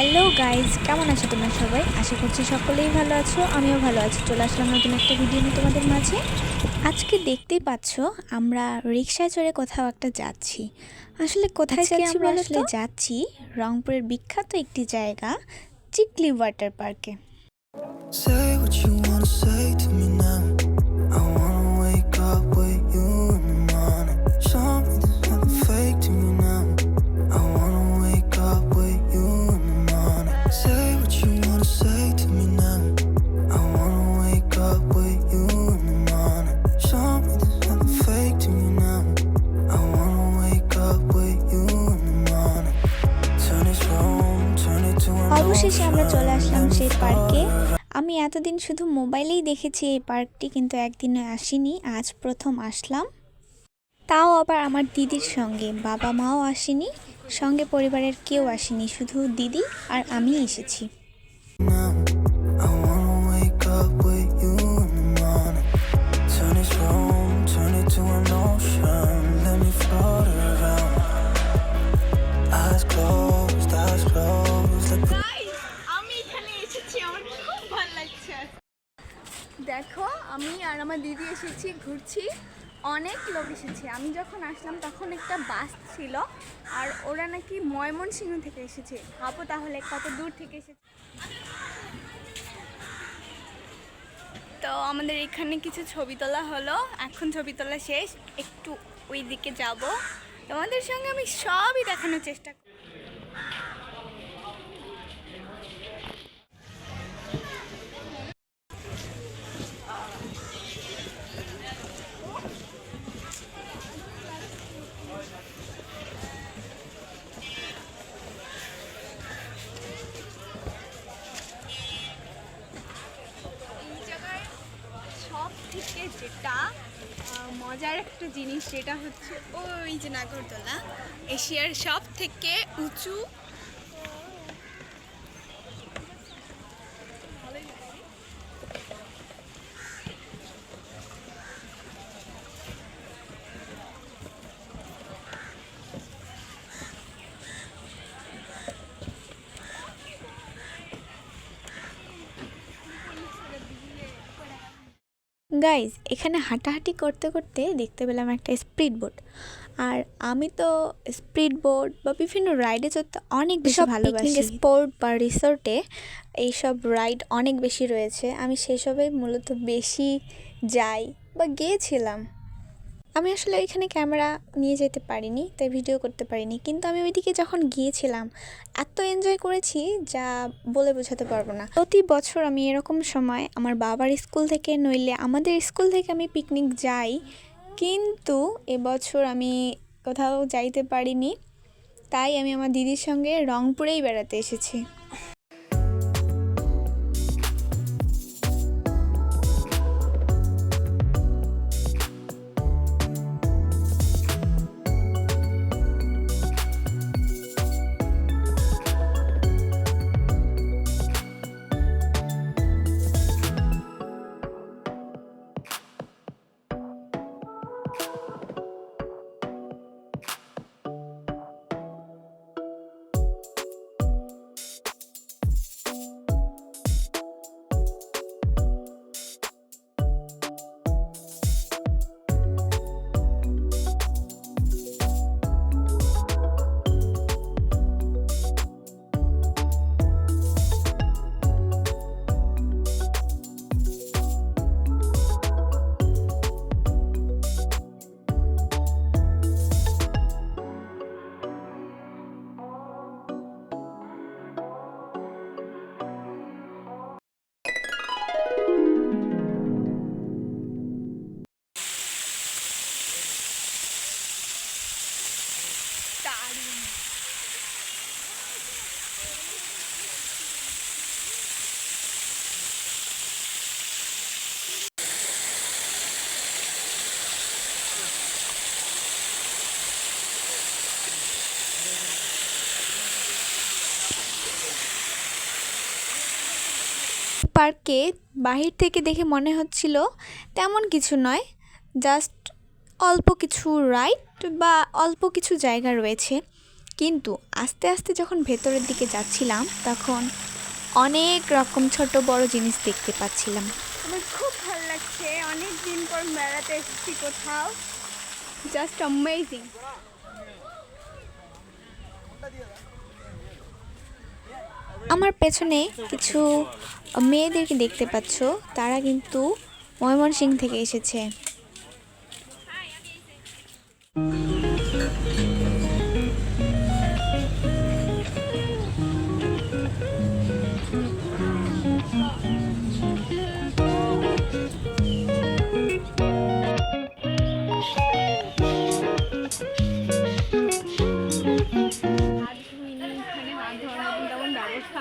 Hello guys, কেমন আছো তোমরা সবাই? আশা করছি সকলেই ভালো আছো, আমিও ভালো আছি। চলে আসলাম নতুন একটা ভিডিও নিয়ে তোমাদের মাঝে। আজকে দেখতেই পাচ্ছ আমরা রিক্সায় চড়ে কোথাও একটা যাচ্ছি। আসলে কোথায় যাচ্ছি বলো তো? যাচ্ছি রংপুরের বিখ্যাত একটি জায়গা, চিকলি ওয়াটার পার্কে। Say what you wanna say to me now. I wanna wake up with you in the morning. Show me there's nothing fake to me now. I wanna wake up with you in the morning. Say what you wanna say to me now. I wanna wake up with you in the morning. Show me there's nothing fake to me now. I wanna wake up with you in the morning. Turn this room, turn it to an অবশেষে আমরা চলে আসলাম ocean. সেই পার্কে। আমি এতদিন শুধু মোবাইলেই দেখেছি এই পার্কটি, কিন্তু একদিনও আসিনি। আজ প্রথম আসলাম, তাও আবার আমার দিদির সঙ্গে। বাবা মাও আসেনি, সঙ্গে পরিবারের কেউ আসেনি, শুধু দিদি আর আমি এসেছি। Now, I wanna wake up with you in the morning. Turn this room, turn it to an ocean. Let me float around. Eyes closed, like আমি এখানে এসেছি, আমার খুব ভালো লাগছে। দেখো, আমি আর আমার দিদি এসেছি, ঘুরছি। অনেক লোক এসেছে। আমি যখন আসলাম তখন একটা বাস ছিল, আর ওরা নাকি ময়মনসিংহ থেকে এসেছে। ভাবো তাহলে কত দূর থেকে এসেছে। তো আমাদের এখানে কিছু ছবি তোলা হলো, এখন ছবি তোলা শেষ। একটু ওই দিকে যাব, তোমাদের সঙ্গে আমি সবই দেখানোর চেষ্টা করব। সব থেকে যেটা মজার একটা জিনিস, যেটা হচ্ছে ওই যে নাগরদোলা, এশিয়ার সব থেকে উঁচু। গাইজ, এখানে হাঁটাহাঁটি করতে করতে দেখতে পেলাম একটা স্পিড বোট। আর আমি তো স্পিড বোট বা বিভিন্ন রাইডে চড়তে অনেক বেশি ভালোবাসি। স্পোর্ট বা রিসোর্টে এইসব রাইড অনেক বেশি রয়েছে, আমি সেসবে মূলত বেশি যাই বা গিয়েছিলাম। আমি আসলে এখানে ক্যামেরা নিয়ে যেতে পারিনি, তাই ভিডিও করতে পারিনি, কিন্তু আমি ওইদিকে যখন গিয়েছিলাম এত এনজয় করেছি যা বলে বোঝাতে পারবো না। প্রতি বছর আমি এরকম সময় আমার বাবার স্কুল থেকে নইলে আমাদের স্কুল থেকে আমি পিকনিক যাই, কিন্তু এবছর আমি কোথাও যাইতে পারিনি, তাই আমি আমার দিদির সঙ্গে রংপুরেই বেড়াতে এসেছি। পার্কে বাহির থেকে দেখে মনে হচ্ছিল তেমন কিছু নয়, জাস্ট অল্প কিছু রাইড বা অল্প কিছু জায়গা রয়েছে, কিন্তু আস্তে আস্তে যখন ভেতরের দিকে যাচ্ছিলাম তখন অনেক রকম ছোট বড় জিনিস দেখতে পাচ্ছিলাম। আমার খুব ভালো লাগছে, অনেক দিন পর মেলাতে এসেছি কোথাও, জাস্ট অ্যামেজিং। আমার পেছনে কিছু মেয়েদেরকে দেখতে পাচ্ছ, তারা কিন্তু ময়মনসিংহ থেকে এসেছে।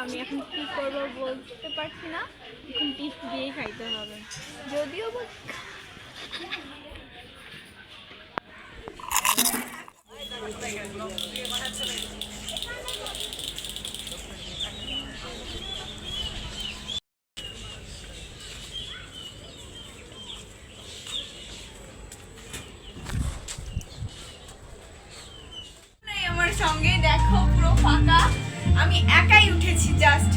আমি এখন কি করবো বলতে পারছি না, এখন টিপস দিয়ে খাইতে হবে যদিও আমার সঙ্গে দেখো পুরো ফাঁকা, আমি একাই উঠেছি, জাস্ট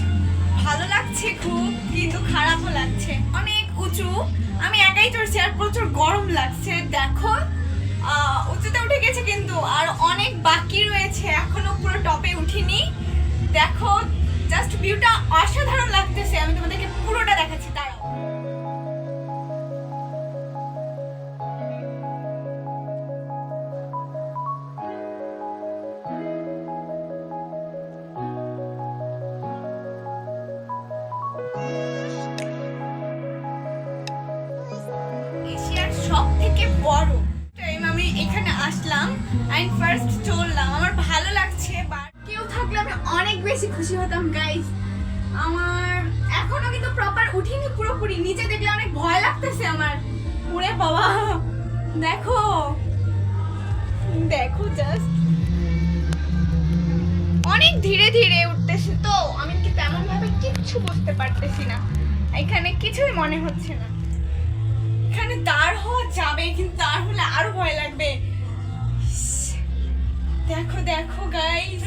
ভালো লাগছে খুব, কিন্তু খারাপও লাগছে, অনেক উঁচু, আমি একাই চড়ছি আর প্রচুর গরম লাগছে। দেখো উঁচুতে উঠে গেছে কিন্তু আর অনেক বাকি রয়েছে, এখনো পুরো টপে উঠিনি। দেখো জাস্ট ভিউটা অসাধারণ লাগতেছে, আমি তোমাদেরকে পুরোটা দেখাচ্ছি। তাই এশিয়ার সব থেকে বড় টাইম আমি এখানে আসলাম এন্ড ফার্স্ট চললাম, আমার ভালো লাগছে। বাট কেউ থাকলে আমি অনেক বেশি খুশি হতাম গাইস। আমার এখনো কিন্তু প্রপার উঠিনি পুরোপুরি, নিচে দেখলে অনেক ভয় লাগতেছে আমার। ওরে বাবা দেখো দেখো জাস্ট অনেক ধীরে ধীরে উঠতেছে, তো আমি কি তেমন ভাবে কিচ্ছু বুঝতে পারতেছি না, এখানে কিছুই মনে হচ্ছে না। এখানে দাঁড় হওয়া যাবে কিন্তু দাঁড় হলে আরো ভয় লাগবে। দেখো দেখো গাইস,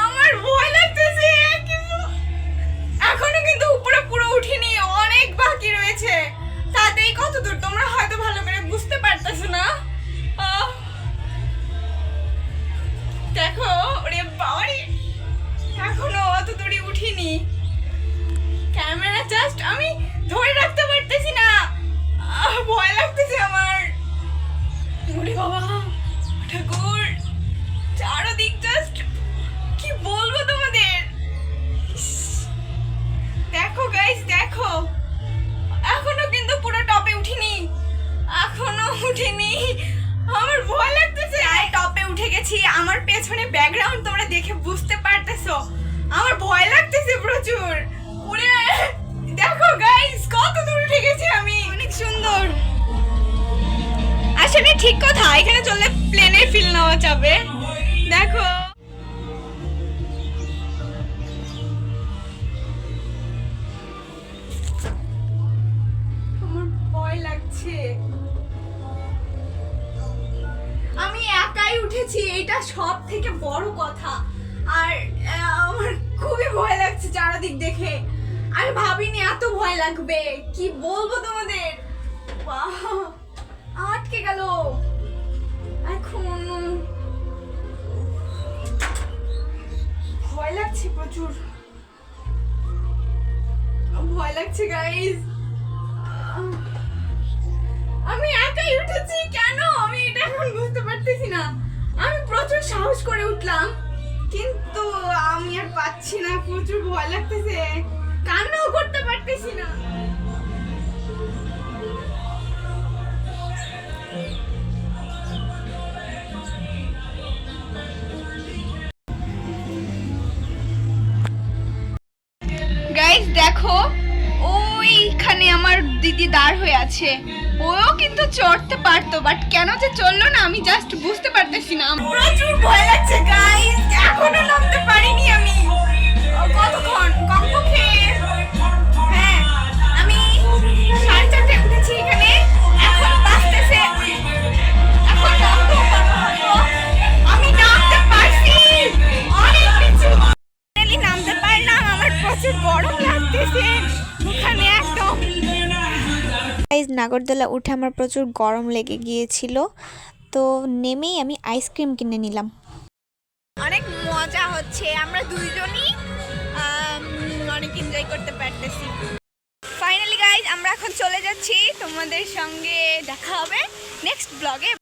আমার ভয় লাগতেছে কিন্তু এখনো কিন্তু উপরে পুরো উঠিনি, অনেক বাকি রয়েছে। তাতেই কত দূর তোমরা হয়তো ভালো করে বুঝতে পারতেছো না। দেখো ওরে বাবারে, এখনো অত দূরে উঠিনি, ক্যামেরা জাস্ট আমি ধরে রাখতে পারতেছি না, ভয় লাগতেছে আমার। ওরে বাবা ঠাকুর, চারদিক জাস্ট কি বলবো তোমাদের। দেখো গাইস দেখো, এখনো কিন্তু পুরো টপে উঠিনি, এখনো উঠিনি, আমার ভয় লাগতেছে। টপে উঠে গেছি, আমার পেছনে ব্যাকগ্রাউন্ড তোমরা দেখে বুঝতে পারতেছো, আমার ভয় লাগতেছে প্রচুর। ওরে দেখো গাইস কত দূর উঠে গেছি আমি, অনেক সুন্দর। আসলে ঠিক কথা, এখানে চললে প্লেনের ফিল নেওয়া যাবে। দেখো আমার ভয় লাগছে, আমি একাই উঠেছি, এটা সব থেকে বড় কথা। আর আমার খুবই ভয় লাগছে চারদিক দেখে, আমি ভাবিনি এত ভয় লাগবে, কি বলবো তোমাদের। আটকে গেল, এখন ভয় লাগছে প্রচুর, ভয় লাগছে গাইস। আমি একাই উঠেছি কেন, আমি এটা এখন বুঝতে পারতেছি না। আমি প্রচুর সাহস করে উঠলাম কিন্তু আমি আর পাচ্ছি না, প্রচুর ভয় লাগতেছে, কান্নাও করতে পারতেছি না। গাইস দেখো ওইখানে আমার দিদি দাঁড় হয়ে আছে, ওও কিন্তু চড়তে পারতো, বাট কেন যে চললো না আমি জাস্ট বুঝতে পারতেছি না। প্রচুর ভয় লাগছে গাইস, এখনো নামতে পারিনি আমি। কতক্ষণ কমপক্ষে, হ্যাঁ আমি 4:30 উঠেছি এখানে, এখন বাজতেছে, এখন আমি নামতে পারছি প্রচুর গরম লাগতেছে ওখানে একদম। গাইজ নাগরদোলা উঠে আমার প্রচুর গরম লেগে গিয়েছিল, তো নেমেই আমি আইসক্রিম কিনে নিলাম। অনেক মজা হচ্ছে, আমরা দুইজনই অনেক এনজয় করতে পারতেছি। ফাইনালি গাইজ আমরা এখন চলে যাচ্ছি, তোমাদের সঙ্গে দেখা হবে নেক্সট ব্লগে।